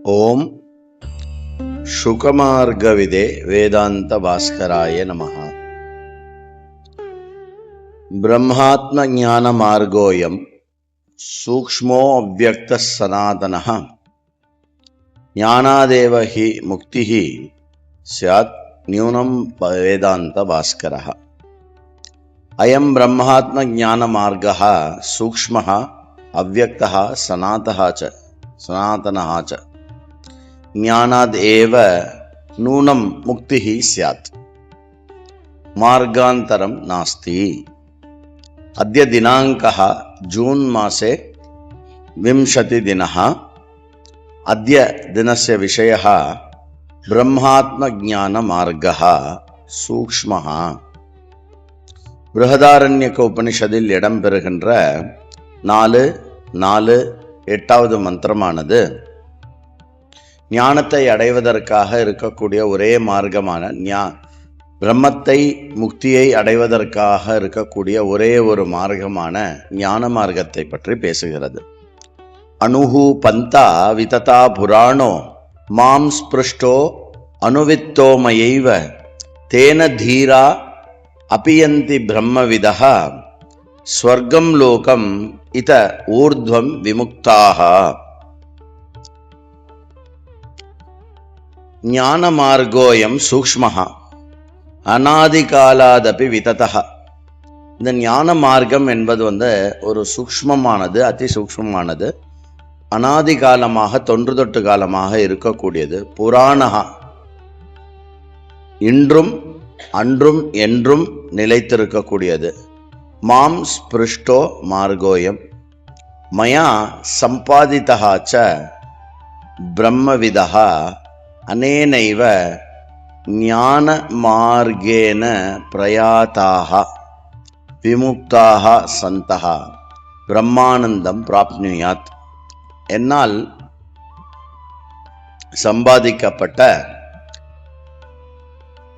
ஓம் சுகமார்கவிதே வேதாந்த பாஸ்கராய நமஹ. பிரம்மாத்ம ஞான மார்கோயம் சூக்ஷ்மோ அவ்யக்த சனாதனஹ ஞானாதேவ ஹி முக்திஹி ஸ்யாத் நியூனம் வேதாந்த பாஸ்கரஹ. அயம் பிரம்மாத்ம ஞான மார்கஹ சூக்ஷ்மஹ அவ்யக்தஹ சனாதனஹ ச ஞானாத் ஏவ நூனம் முக்திஹி ஸ்யாத் மார்காந்தரம் நாஸ்தி. அத்ய தினாங்கः ஜூன் மாசே 20 தினः. அத்ய தினस्य விஷயः பிரம்மாத்ம ஞான மார்கः சூக்ஷ்மः. பிருஹதாரண்யக உபனிஷதில் இடம்பெறுகின்ற 4:8வது மந்திரமானது ஞானத்தை அடைவதற்காக இருக்கக்கூடிய ஒரே மார்க்கமான பிரம்மத்தை முக்தியை அடைவதற்காக இருக்கக்கூடிய ஒரே ஒரு மார்க்கமான ஞான மார்க்கத்தை பற்றி பேசுகிறது. அணுஹு பந்தா விததா புராணோ மாம் ஸ்பிருஷ்டோ அனுவித்தோமயைவ தேன தீரா அபியந்தி பிரம்மவிதஹ ஸ்வர்க்கம் லோகம் இத ஊர்த்வம் விமுக்தாக. ஞான மார்கோயம் சூக்ஷ்மஹ அநாதிகாலாதபி விததஹ. இந்த ஞான மார்க்கம் என்பது ஒரு சூக்ஷ்மமானது, அதி சூக்ஷ்மமானது, அநாதி காலமாக தொன்று தொட்டு காலமாக இருக்கக்கூடியது. புராணஹா இன்றும் அன்றும் என்றும் நிலைத்திருக்கக்கூடியது. மாம் ஸ்பிருஷ்டோ மார்கோயம் மயா சம்பாதிதஹா ச பிரம்மவிதஹ அனேனைவ ஞான மார்கேன பிரயாதாக விமுக்தாக சந்தஹ பிரம்மானந்தம் பிராப்னுயாத். என்னால் சம்பாதிக்கப்பட்ட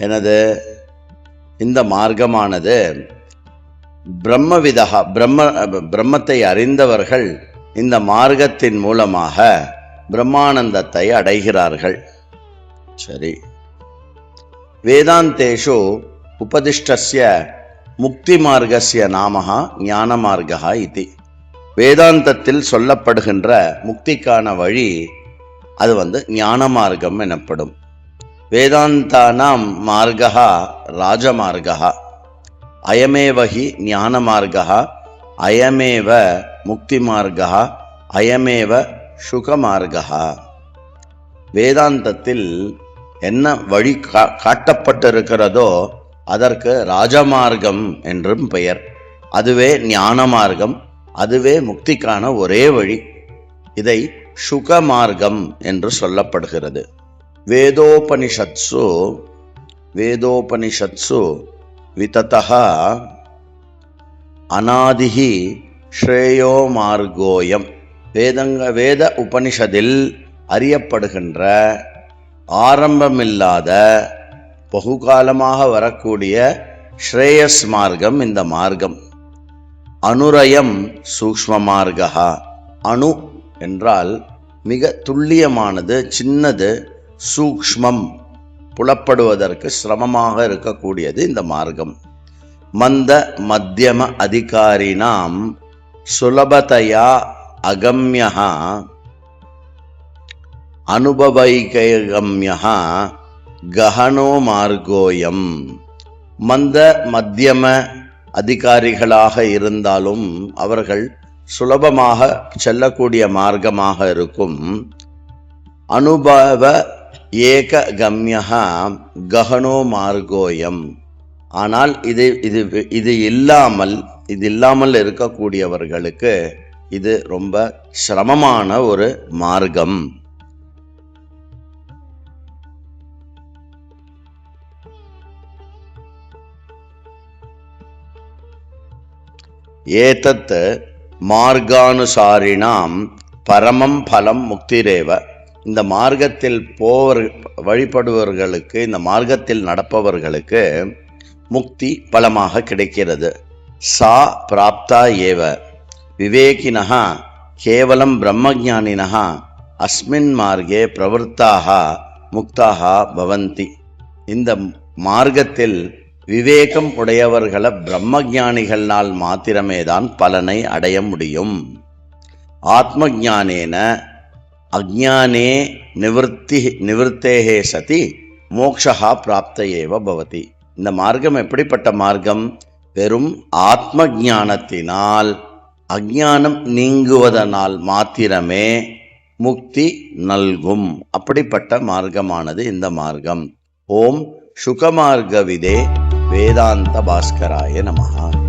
எனது இந்த மார்க்கமானது பிரம்மவிதா பிரம்மத்தை அறிந்தவர்கள் இந்த மார்க்கத்தின் மூலமாக பிரம்மானந்தத்தை அடைகிறார்கள். சரி. வேதாந்தேஷு உபதிஷ்டஸ்ய முக்தி மார்கஸ்ய நாமஹ ஞான மார்கஹ இதி. வேதாந்தத்தில் சொல்லப்படுகின்ற முக்திக்கான வழி அது ஞான மார்க்கம் எனப்படும். வேதாந்தானாம் மார்கஹ ராஜமார்கஹ அயமேவ ஹி ஞான மார்கஹ அயமேவ முக்தி மார்கஹ அயமேவ சுகமார்கஹ. வேதாந்தத்தில் என்ன வழி காட்டப்பட்டிருக்கிறதோ அதற்கு ராஜமார்க்கம் என்றும் பெயர். அதுவே ஞான மார்க்கம், அதுவே முக்திக்கான ஒரே வழி. இதை சுக மார்க்கம் என்று சொல்லப்படுகிறது. வேதோபனிஷத்சு விததஹ அநாதிஹி ஸ்ரேயோ மார்கோயம். வேத உபனிஷதில் அறியப்படுகின்ற ஆரம்பமில்லாத பகுகாலமாக வரக்கூடிய ஸ்ரேயஸ் மார்க்கம் இந்த மார்க்கம். அனுரயம் சூக்ஷ்ம மார்கஹ. அணு என்றால் மிக துல்லியமானது, சின்னது, சூக்ஷ்மம், புலப்படுவதற்கு சிரமமாக இருக்கக்கூடியது இந்த மார்க்கம். மந்த மத்தியம அதிகாரினாம் சுலபதையா அகம்யஹ அனுபவைகம்யஹ கஹனோ மார்கோயம். மந்த மத்தியம அதிகாரிகளாக இருந்தாலும் அவர்கள் சுலபமாக செல்லக்கூடிய மார்க்கமாக இருக்கும். அனுபவ ஏக கம்யஹ கஹனோ மார்கோயம். ஆனால் இது இல்லாமல் இருக்கக்கூடியவர்களுக்கு இது ரொம்ப சிரமமான ஒரு மார்க்கம். ஏதத் மார்கானுசாரிணாம் பரமம் பலம் முக்திரேவ. இந்த மார்க்கத்தில் வழிபடுபவர்களுக்கு, இந்த மார்க்கத்தில் நடப்பவர்களுக்கு முக்தி பலமாக கிடைக்கிறது. சா பிராப்தா ஏவ விவேகினஹ கேவலம் பிரம்மஜானினஹ அஸ்மின் மார்கே பிரவருத்தாக முக்தாக பவந்தி. இந்த மார்க்கத்தில் விவேகம் உடையவர்களை பிரம்மஞானிகளால் மாத்திரமே தான் பலனை அடைய முடியும். ஆத்மஞானேன அஜ்ஞானே நிவர்த்தேகே சதி மோக்ஷா பிராப்தயேவ பவதி. இந்த மார்க்கம் எப்படிப்பட்ட மார்க்கம்? வெறும் ஆத்ம ஞானத்தினால் அஜ்ஞானம் நீங்குவதனால் மாத்திரமே முக்தி நல்கும். அப்படிப்பட்ட மார்க்கமானது இந்த மார்க்கம். ஓம் சுகமார்க்க விதே வேதாந்த பாஸ்கராய நமஹ.